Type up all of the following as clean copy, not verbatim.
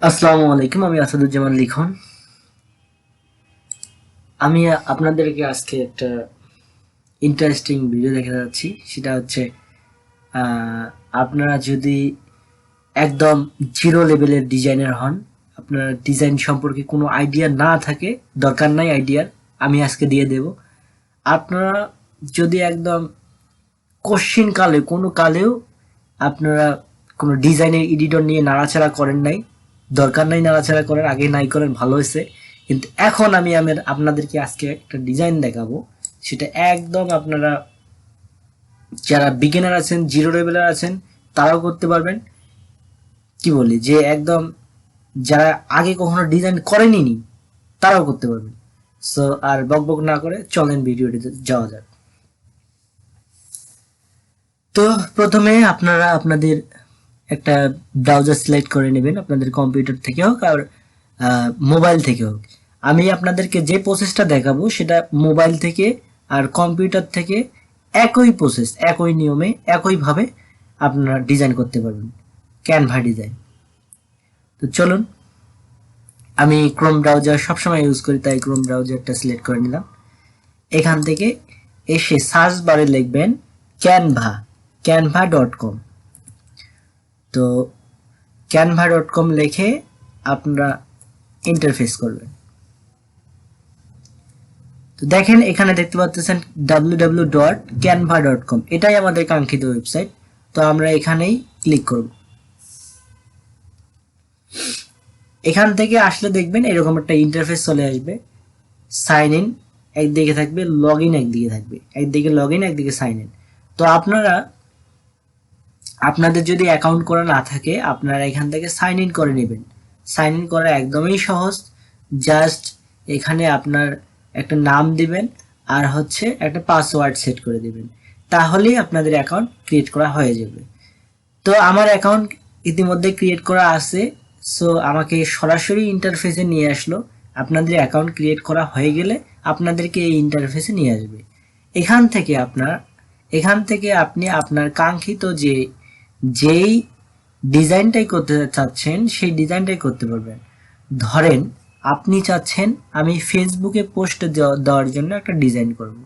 আসসালামু আলাইকুম, আমি আসাদুজ্জামান লিখন। আমি আপনাদেরকে আজকে একটা ইন্টারেস্টিং ভিডিও দেখাতে যাচ্ছি। সেটা হচ্ছে আহ, আপনারা যদি একদম জিরো লেভেলের ডিজাইনার হন, আপনার ডিজাইন সম্পর্কে কোনো আইডিয়া না থাকে, দরকার নাই আইডিয়ার, আমি আজকে দিয়ে দেব। আপনারা যদি একদম কোশ্চিন কালে কোনো কালেও আপনারা কোনো ডিজাইনের এডিটর নিয়ে নাড়াচাড়া করেন নাই, দরকার নাই নাড়াচাড়া করার, আগে নাই করেন ভালো হয়েছে। কিন্তু এখন আমি আপনাদেরকে আজকে একটা ডিজাইন দেখাবো, সেটা একদম আপনারা যারা বিগিনার আছেন, জিরো লেভেলার আছেন, তারাও করতে পারবেন। কি বলি যে একদম যারা আগে কখনো ডিজাইন করেনি তারাও করতে পারবেন। সো আর বক বক না করে চলেন ভিডিওটিতে যাওয়া যাক। তো প্রথমে আপনারা আপনাদের একটা ব্রাউজার সিলেক্ট করে নেবেন, আপনাদের কম্পিউটার থেকে হোক আর মোবাইল থেকে হোক। আমি আপনাদেরকে যে প্রসেসটা দেখাবো সেটা মোবাইল থেকে আর কম্পিউটার থেকে একই প্রসেস, একই নিয়মে, একইভাবে আপনারা ডিজাইন করতে পারবেন, ক্যানভা ডিজাইন। তো চলুন, আমি ক্রোম ব্রাউজার সবসময় ইউজ করি, তাই ক্রোম ব্রাউজারটা সিলেক্ট করে নিলাম। এখান থেকে এসে সার্চ বারে লিখবেন ক্যানভা, canva.com। তো canva.com লিখে আপনারা ইন্টারফেস করবেন। তো দেখেন এখানে দেখতে পাচ্ছেন www.canva.com, এটাই আমাদের কাঙ্ক্ষিত ওয়েবসাইট। তো আমরা এখানেই ক্লিক করব। এখান থেকে আসলে দেখবেন এরকম একটা ইন্টারফেস চলে আসবে। সাইন ইন একদিকে থাকবে, লগ ইন একদিকে থাকবে, একদিকে লগ ইন একদিকে সাইন ইন। তো আপনাদের যদি অ্যাকাউন্ট করা না থাকে, আপনারা এখান থেকে সাইন ইন করে নেবেন। সাইন ইন করা একদমই সহজ। জাস্ট এখানে আপনার একটা নাম দিবেন আর হচ্ছে একটা পাসওয়ার্ড সেট করে দিবেন, তাহলেই আপনাদের অ্যাকাউন্ট ক্রিয়েট করা হয়ে যাবে। তো আমার অ্যাকাউন্ট ইতিমধ্যে ক্রিয়েট করা আছে, সো আমাকে সরাসরি ইন্টারফেসে নিয়ে আসলো। আপনাদের অ্যাকাউন্ট ক্রিয়েট করা হয়ে গেলে আপনাদেরকে এই ইন্টারফেসে নিয়ে আসবে। এখান থেকে আপনি আপনার কাঙ্ক্ষিত যেই ডিজাইনটাই করতে চাচ্ছেন সেই ডিজাইনটাই করতে পারবেন। ধরেন আপনি চাচ্ছেন আমি ফেসবুকে পোস্ট দেওয়ার জন্য একটা ডিজাইন করব।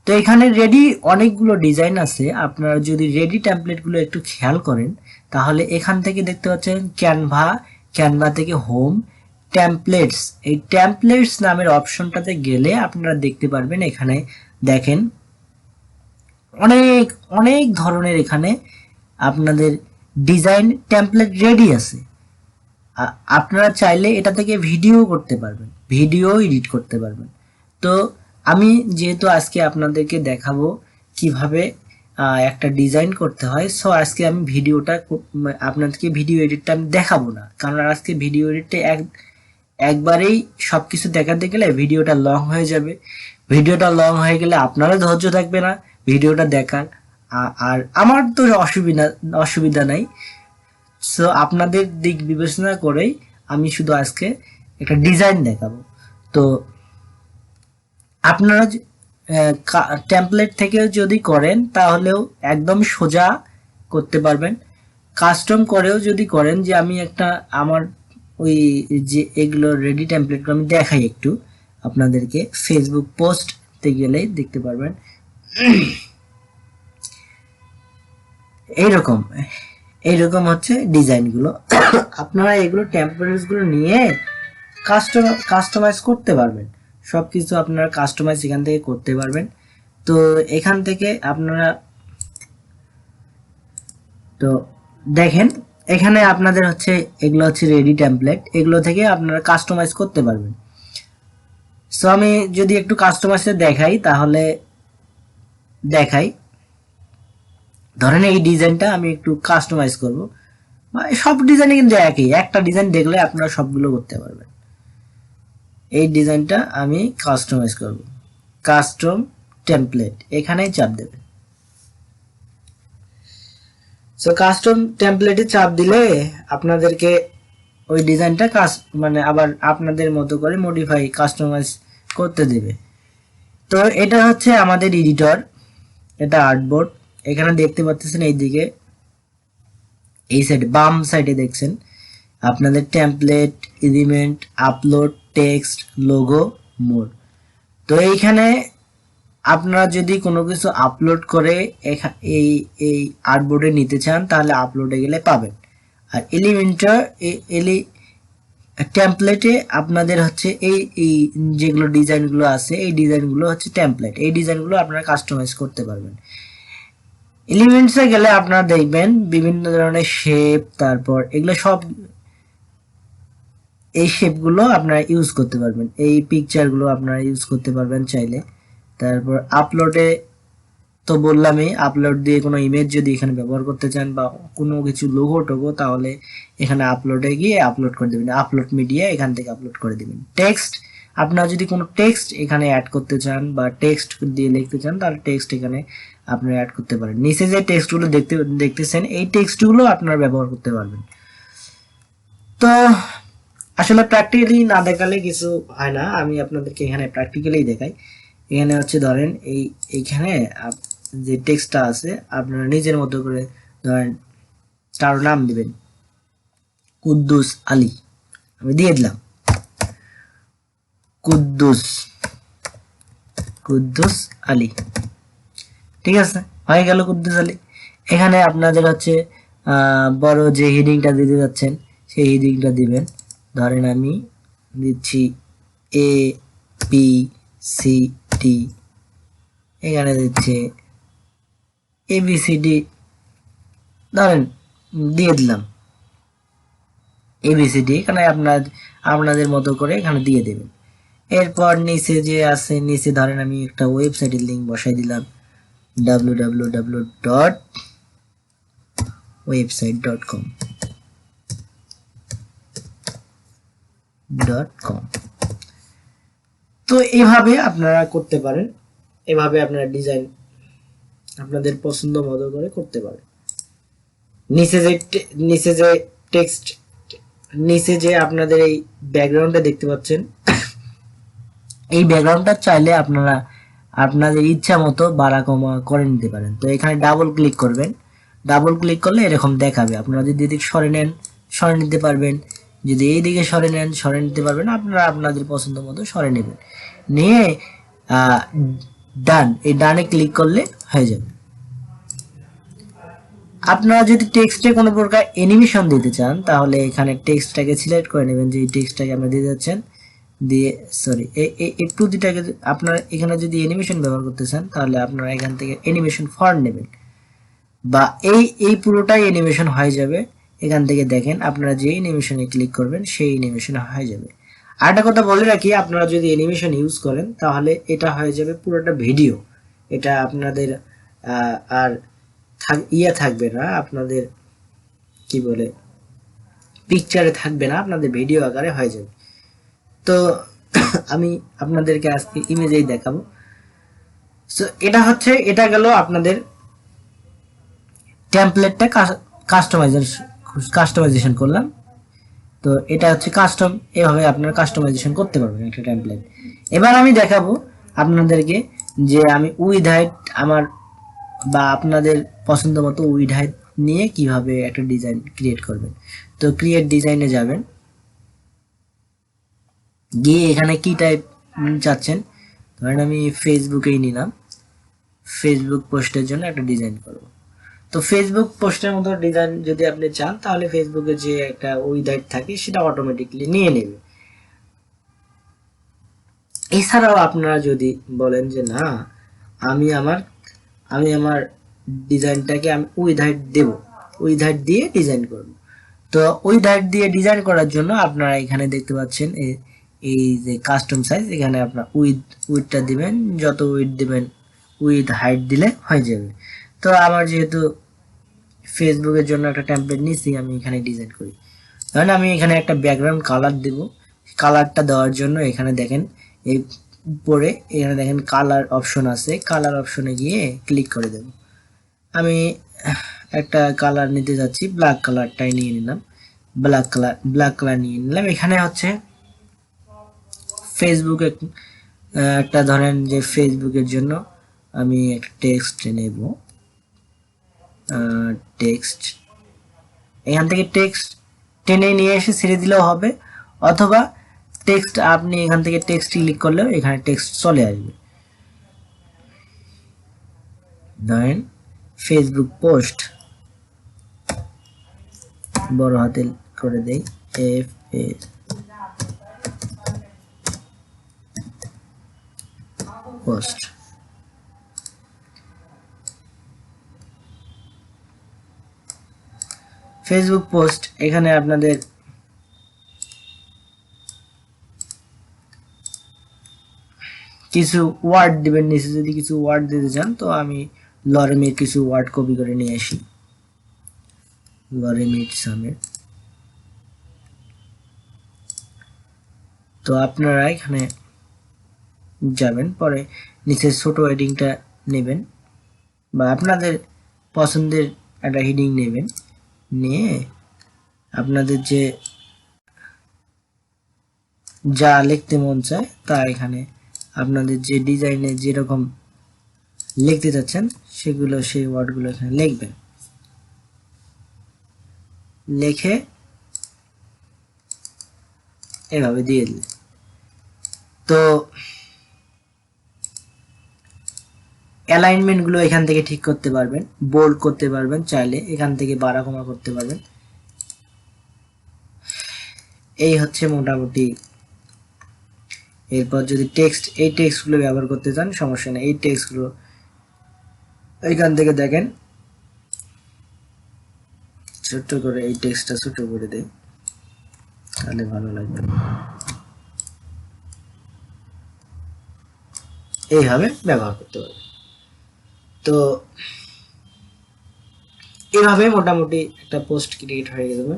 তো এখানে রেডি অনেকগুলো ডিজাইন আছে। আপনারা যদি রেডি টেমপ্লেটগুলো একটু খেয়াল করেন, তাহলে এখান থেকে দেখতে পাচ্ছেন ক্যানভা থেকে হোম, টেমপ্লেটস, এই টেমপ্লেটস নামের অপশনটাতে গেলে আপনারা দেখতে পারবেন, এখানে দেখেন অনেক অনেক ধরনের এখানে আপনাদের ডিজাইন টেমপ্লেট রেডি আছে। আপনারা চাইলে এটা থেকে ভিডিও করতে পারবেন, ভিডিও এডিট করতে পারবেন। তো আমি যেহেতু আজকে আপনাদেরকে দেখাবো কিভাবে একটা ডিজাইন করতে হয়, সো আজকে আমি আপনাদেরকে ভিডিও এডিটটা আমি দেখাবো না, কারণ আজকে ভিডিও এডিটটা একবারেই সবকিছু দেখাতে গেলে ভিডিওটা লং হয়ে যাবে। ভিডিওটা লং হয়ে গেলে আপনারও ধৈর্য থাকবে না ভিডিওটা দেখার, আর আমার তো অসুবিধা নাই। সো আপনাদের দিক বিবেচনা করেই আমি শুধু আজকে একটা ডিজাইন দেখাবো। তো আপনারা টেমপ্লেট থেকেও যদি করেন তাহলেও একদম সোজা করতে পারবেন। কাস্টম করেও যদি করেন, যে আমি আমার ওই যে এগুলো রেডি টেমপ্লেটগুলো আমি দেখাই একটু আপনাদেরকে, ফেসবুক পোস্টতে গেলেই দেখতে পারবেন এইরকম এইরকম হচ্ছে ডিজাইনগুলো। আপনারা এগুলো টেমপ্লেটসগুলো নিয়ে কাস্টমাইজ করতে পারবেন, সবকিছু আপনারা কাস্টমাইজ এখান থেকে করতে পারবেন। তো এখান থেকে আপনারা তো দেখেন এখানে আপনাদের হচ্ছে এগুলো হচ্ছে রেডি টেমপ্লেট, এগুলো থেকে আপনারা কাস্টমাইজ করতে পারবেন। সো আমি যদি একটু কাস্টমাইজে দেখাই, তাহলে দেখাই, ধরেন এই ডিজাইনটা আমি একটু কাস্টমাইজ করব। সব ডিজাইনে কিন্তু একই, একটা ডিজাইন দেখলে আপনারা সবগুলো করতে পারবেন। এই ডিজাইনটা আমি কাস্টমাইজ করব, কাস্টম টেমপ্লেট, এখানেই চাপ দেবেন। সো কাস্টম টেমপ্লেটে চাপ দিলে আপনাদেরকে ওই ডিজাইনটা মানে আবার আপনাদের মতো করে মডিফাই কাস্টমাইজ করতে দেবে। তো এটা হচ্ছে আমাদের এডিটর, এটা আর্টবোর্ড। এখানে দেখতে পাচ্ছেন এইদিকে, এই সাইডে বাম সাইডে দেখছেন আপনাদের template, element, upload, text, logo, more. তো এইখানে আপনারা যদি কোনো কিছু আপলোড করে এই এই আর্টবোর্ডে নিতে চান তাহলে আপলোডে গেলে পাবেন। আর এলিমেন্টার টেমপ্লেটে আপনাদের হচ্ছে এই যেগুলো ডিজাইনগুলো আছে এই ডিজাইনগুলো হচ্ছে টেমপ্লেট, এই ডিজাইনগুলো আপনারা কাস্টমাইজ করতে পারবেন। এলিমেন্টসে গেলে আপনারা দেখবেন বিভিন্ন ধরনের শেপ, তারপর এগুলো সব এই শেপগুলো আপনারা ইউজ করতে পারবেন, এই পিকচারগুলো আপনারা ইউজ করতে পারবেন চাইলে। তারপর আপলোডে তো বললামই, আপলোড দিয়ে কোনো ইমেজ যদি এখানে ব্যবহার করতে চান বা কোনো কিছু লোগো টোগো তাহলে এখানে আপলোডে গিয়ে আপলোড করে দেবেন, আপলোড মিডিয়া এখান থেকে আপলোড করে দেবেন। টেক্সট, আপনারা যদি কোনো টেক্সট এখানে অ্যাড করতে চান বা টেক্সট দিয়ে লিখতে চান তাহলে টেক্সট এখানে আপনারা অ্যাড করতে পারেন। নিচে যে টেক্সটগুলো দেখতেছেন এই টেক্সটগুলো আপনারা ব্যবহার করতে পারবেন। তো আসলে প্র্যাকটিক্যালি না দেখালে কিছু হয় না, আমি আপনাদেরকে এখানে প্র্যাকটিক্যালি দেখাই। এখানে হচ্ছে ধরেন এইখানে যে টেক্সটটা আছে আপনারা নিজের মতো করে ধরেন কারো নাম দিবেন, কুদ্দুস আলী, আমি দিয়ে দিলাম কুদ্দুস আলী, ঠিক আছে, হয়ে গেল কুদ্দুস আলী। এখানে আপনাদের হচ্ছে বড় যে হেডিংটা দিতে যাচ্ছেন সেই হেডিংটা দিবেন। ধরেন আমি দিচ্ছি এ বি সি ডি, এখানে দিচ্ছে ABCD, ধরেন দিয়ে দিলাম ABCD, এখানে আপনাদের মতো করে এখানে দিয়ে দেবেন। এরপর নিচে যে আছে, নিচে ধরেন আমি একটা ওয়েবসাইটের লিঙ্ক বসাই দিলাম www.website.com। তো এভাবে আপনারা করতে পারেন, এভাবে আপনারা ডিজাইন আপনাদের পছন্দ মতো করে করতে পারেন। নিচে যে টেক্সট, নিচে যে আপনাদের এই ব্যাকগ্রাউন্ডটা দেখতে পাচ্ছেন, এই ব্যাকগ্রাউন্ডটা চাইলে আপনারা আপনাদের ইচ্ছা মতো বাড়া কমা করে নিতে পারেন। তো এখানে ডাবল ক্লিক করবেন, ডাবল ক্লিক করলে এরকম দেখাবে। আপনারা যদি এদিকে সরে নেন সরে নিতে পারবেন, যদি এই দিকে সরে নেন সরে নিতে পারবেন, আপনারা আপনাদের পছন্দ মতো সরে নেবেন। নিয়ে ডান, এই ডানে ক্লিক করলে হয়ে যাবে। আপনারা যদি টেক্সটে কোনো প্রকার অ্যানিমেশন দিতে চান তাহলে এখানে টেক্সটটাকে সিলেক্ট করে নেবেন, যে এই টেক্সটটাকে আপনারা দিয়ে যাচ্ছেন, দিয়ে সরি একটু দুটাকে আপনারা এখানে যদি অ্যানিমেশন ব্যবহার করতে চান তাহলে আপনারা এখান থেকে অ্যানিমেশন ফন্ট নেবেন, বা এই পুরোটাই অ্যানিমেশন হয়ে যাবে। এখান থেকে দেখেন আপনারা যে অ্যানিমেশনে ক্লিক করবেন সেই অ্যানিমেশন হয়ে যাবে। আরেকটা কথা বলে রাখি, আপনারা যদি অ্যানিমেশন ইউজ করেন তাহলে এটা হয়ে যাবে পুরোটা ভিডিও, এটা আপনাদের আর থাকবে না, আপনাদের কি বলে পিকচারে থাকবে না, আপনাদের ভিডিও আকারে হয়ে যাবে। তো আমি আপনাদেরকে আজকে ইমেজেই দেখাবো। সো এটা গেল আপনাদের টেমপ্লেটটা কাস্টমাইজেশন করলাম। তো এটা হচ্ছে কাস্টম, এভাবে আপনারা কাস্টমাইজেশন করতে পারবেন একটা টেমপ্লেট। এবার আমি দেখাবো আপনাদেরকে যে আমি উইড হাইট আমার বা আপনাদের পছন্দ মতো উইড হাইট নিয়ে কিভাবে একটা ডিজাইন ক্রিয়েট করবেন। তো ক্রিয়েট ডিজাইনে যাবেন, গিয়ে এখানে কি টাইপ চাচ্ছেন, ধরেন আমি ফেসবুকেই নিলাম, ফেসবুক পোস্টের জন্য একটা ডিজাইন করব। তো ফেসবুক পোস্টের মতো ডিজাইন যদি আপনি চান তাহলে ফেসবুকে যে একটা উইডাইট থাকে সেটা অটোমেটিকলি নিয়ে নেবে। এছাড়াও আপনারা যদি বলেন যে না আমি আমার ডিজাইনটাকে আমি উইডাইট দেব, উইডাইট দিয়ে ডিজাইন করব, তো উইডাইট দিয়ে ডিজাইন করার জন্য আপনারা এখানে দেখতে পাচ্ছেন এই যে কাস্টম সাইজ, এখানে আপনার উইডটা দিবেন, যত উইড দিবেন উইথ হাইট দিলে হয়ে যাবে। তো আমার যেহেতু ফেসবুকের জন্য একটা টেমপ্লেট নিয়েছি, আমি এখানে ডিজাইন করি। ধরেন আমি এখানে একটা ব্যাকগ্রাউন্ড কালার দেব, কালারটা দেওয়ার জন্য এখানে দেখেন এই উপরে এখানে দেখেন কালার অপশন আছে, কালার অপশনে গিয়ে ক্লিক করে দেব। আমি একটা কালার নিতে যাচ্ছি, ব্ল্যাক কালারটাই নিয়ে নিলাম, ব্ল্যাক কালার নিয়ে নিলাম। এখানে হচ্ছে ফেসবুকে একটা ধরেন যে ফেসবুকের জন্য আমি একটা টেক্সট নেব, টেক্সট এখান থেকে টেনে নিয়ে এসে ছেড়ে দিলেও হবে, অথবা টেক্সট আপনি এখান থেকে টেক্সট ক্লিক করলেও এখানে টেক্সট চলে আসবে। ধরেন ফেসবুক পোস্ট বড় হাতে করে দেই, এফ এ পোস্ট। ফেসবুক পোস্ট এখানে আপনাদের কিছু ওয়ার্ড দিবেন, নিচে যদি কিছু ওয়ার্ড দিতে চান তো আমি লরেমের কিছু ওয়ার্ড কপি করে নিয়ে আসি, লরেমিট সামের। তো আপনারা এখানে যাবেন, পরে নিচে ছোট হেডিংটা নেবেন বা আপনাদের পছন্দের একটা হেডিং নেবেন, নিয়ে আপনাদের যে যা লিখতে মন চায় তা এখানে আপনাদের যে ডিজাইনে যেরকম লিখতে চাচ্ছেন সেগুলো, সেই ওয়ার্ডগুলো এখানে লিখবেন। লিখে এভাবে দিয়ে দিলে তো অ্যালাইনমেন্ট গুলো এখান থেকে ঠিক করতে পারবেন, বোল্ড করতে পারবেন, চাইলে এখান থেকে বাড়া কমা করতে পারবেন। এই হচ্ছে মোটামুটি। এরপর যদি টেক্সট, এই টেক্সট গুলো ব্যবহার করতে চান সমস্যা নেই, এই টেক্সট গুলো এখান থেকে দেখেন ছোট করে, এই টেক্সটটা ছোট করে দেই তাহলে ভালো লাগবে। এইভাবে ব্যবহার করতে পারবেন। তো এভাবে মোটামুটি একটা পোস্ট ক্রিয়েট হয়ে যাবে,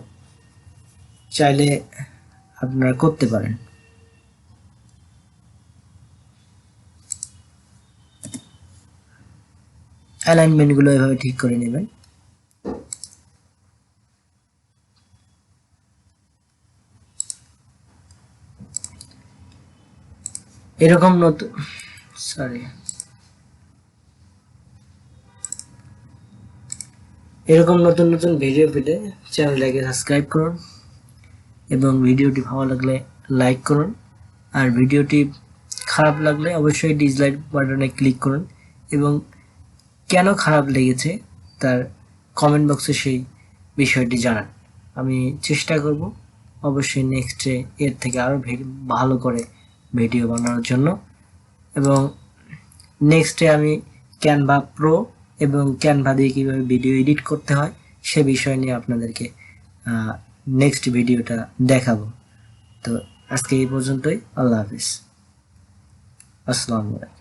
চাইলে আপনারা করতে পারেন। অ্যালাইনমেন্ট গুলো এভাবে ঠিক করে নেবেন। এরকম নতুন এরকম নতুন নতুন ভিডিও পেতে চ্যানেলটাকে সাবস্ক্রাইব করুন এবং ভিডিওটি ভালো লাগলে লাইক করুন, আর ভিডিওটি খারাপ লাগলে অবশ্যই ডিসলাইক বাটনে ক্লিক করুন এবং কেন খারাপ লেগেছে তার কমেন্ট বক্সে সেই বিষয়টি জানান। আমি চেষ্টা করব অবশ্যই নেক্সটে এর থেকে আরও ভালো করে ভিডিও বানানোর জন্য, এবং নেক্সটে আমি ক্যানভা প্রো এবং ক্যানভা দিয়ে কীভাবে ভিডিও এডিট করতে হয় সে বিষয় নিয়ে আপনাদেরকে নেক্সট ভিডিওটা দেখাবো। তো আজকে এই পর্যন্তই, আল্লাহ হাফিজ, আসসালামু আলাইকুম।